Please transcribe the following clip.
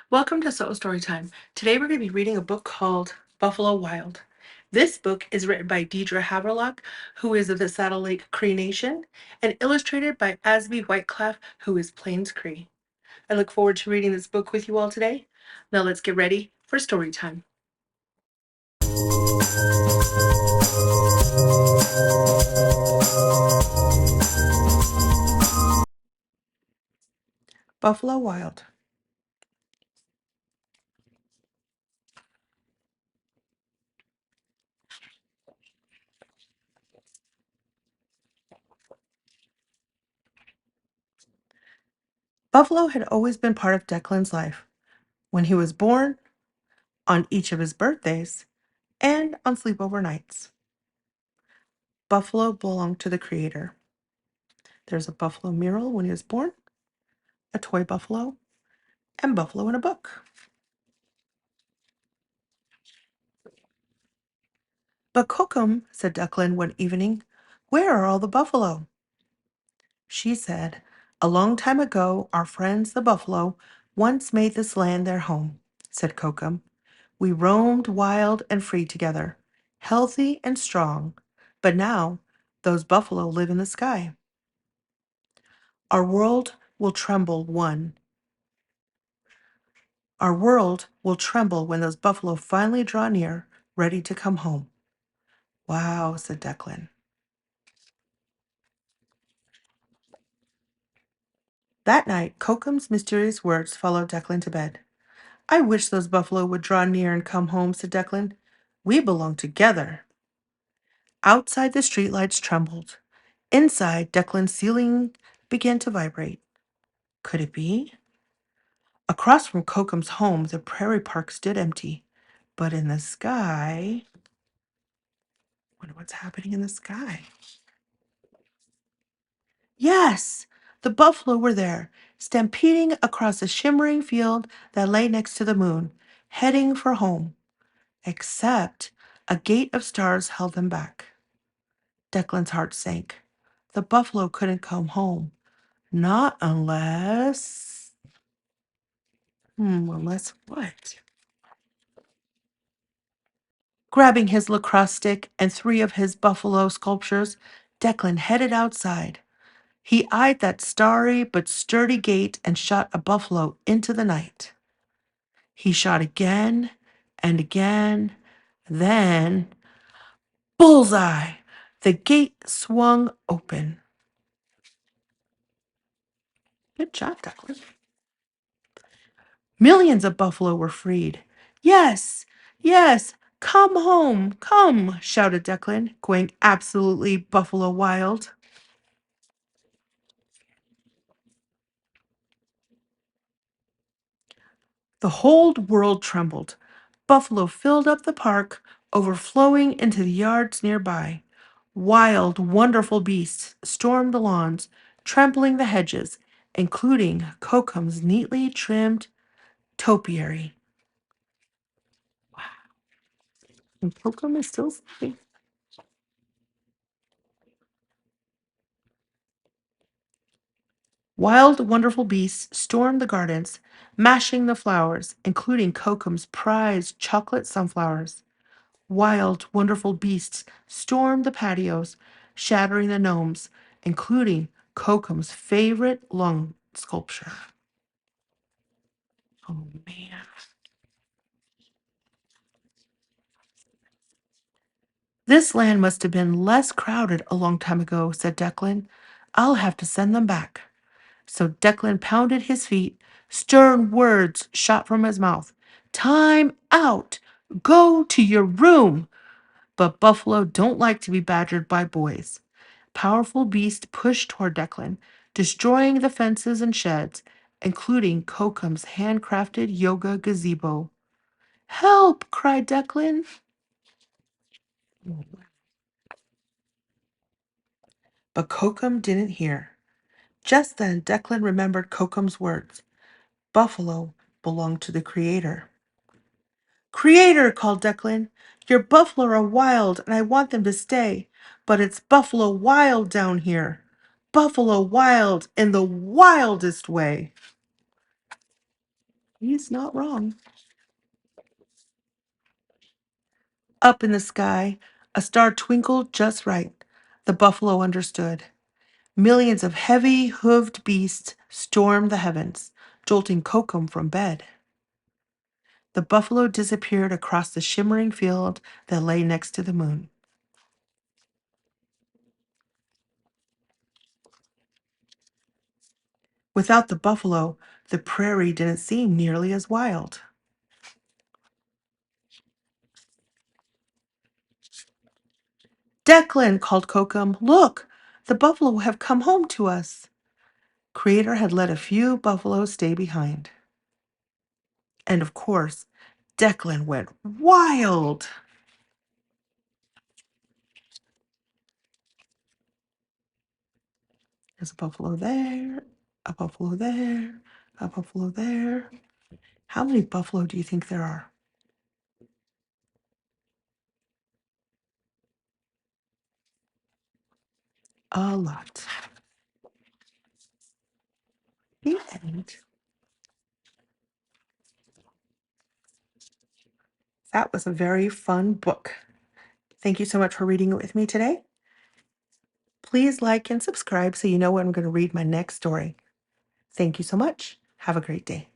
Welcome to Soul Story Time. Today we're going to be reading a book called Buffalo Wild. This book is written by Deidre Havrelock, who is of the Saddle Lake Cree Nation, and illustrated by Azby Whitecalf, who is Plains Cree. I look forward to reading this book with you all today. Now let's get ready for story time. Buffalo Wild. Buffalo had always been part of Declan's life. When he was born, on each of his birthdays, and on sleepover nights. Buffalo belonged to the Creator. There's a buffalo mural when he was born, a toy buffalo, and buffalo in a book. "But Kokum," said Declan one evening, "where are all the buffalo?" She said, "A long time ago, our friends the buffalo once made this land their home," said Kokum. "We roamed wild and free together, healthy and strong. But now, those buffalo live in the sky. Our world will tremble one. Our world will tremble when those buffalo finally draw near, ready to come home." "Wow," said Declan. That night, Kokum's mysterious words followed Declan to bed. "I wish those buffalo would draw near and come home," said Declan. "We belong together." Outside, the streetlights trembled. Inside, Declan's ceiling began to vibrate. Could it be? Across from Kokum's home, the prairie park stood empty. But in the sky, wonder what's happening in the sky. Yes, the buffalo were there, stampeding across a shimmering field that lay next to the moon, heading for home. Except a gate of stars held them back. Declan's heart sank. The buffalo couldn't come home. Not unless. Unless what? Grabbing his lacrosse stick and three of his buffalo sculptures, Declan headed outside. He eyed that starry but sturdy gate and shot a buffalo into the night. He shot again and again. Then, bullseye! The gate swung open. Good job, Declan. Millions of buffalo were freed. "Yes, yes, come home, come," shouted Declan, going absolutely buffalo wild. The whole world trembled. Buffalo filled up the park, overflowing into the yards nearby. Wild, wonderful beasts stormed the lawns, trampling the hedges, including Kokum's neatly trimmed topiary. And Kokum is still sleeping. Wild, wonderful beasts stormed the gardens, mashing the flowers, including Kokum's prized chocolate sunflowers. Wild, wonderful beasts stormed the patios, shattering the gnomes, including Kokum's favorite lung sculpture. Oh, man. "This land must have been less crowded a long time ago," said Declan. "I'll have to send them back." So Declan pounded his feet. Stern words shot from his mouth. "Time out! Go to your room!" But buffalo don't like to be badgered by boys. Powerful beasts pushed toward Declan, destroying the fences and sheds, including Kokum's handcrafted yoga gazebo. "Help!" cried Declan. But Kokum didn't hear. Just then, Declan remembered Kokum's words. Buffalo belonged to the Creator. "Creator," called Declan, "your buffalo are wild and I want them to stay, but it's buffalo wild down here. Buffalo wild in the wildest way." He's not wrong. Up in the sky, a star twinkled just right. The buffalo understood. Millions of heavy hooved beasts stormed the heavens, jolting kokum from bed. The buffalo disappeared across the shimmering field that lay next to the moon. Without the buffalo, the prairie didn't seem nearly as wild. Declan, called Kokum, look, the buffalo have come home to us. Creator had let a few buffaloes stay behind. And of course, Declan went wild. There's a buffalo there, a buffalo there, a buffalo there. How many buffalo do you think there are? A lot. The end. That was a very fun book. Thank you so much for reading it with me today. Please like and subscribe so you know when I'm going to read my next story. Thank you so much. Have a great day.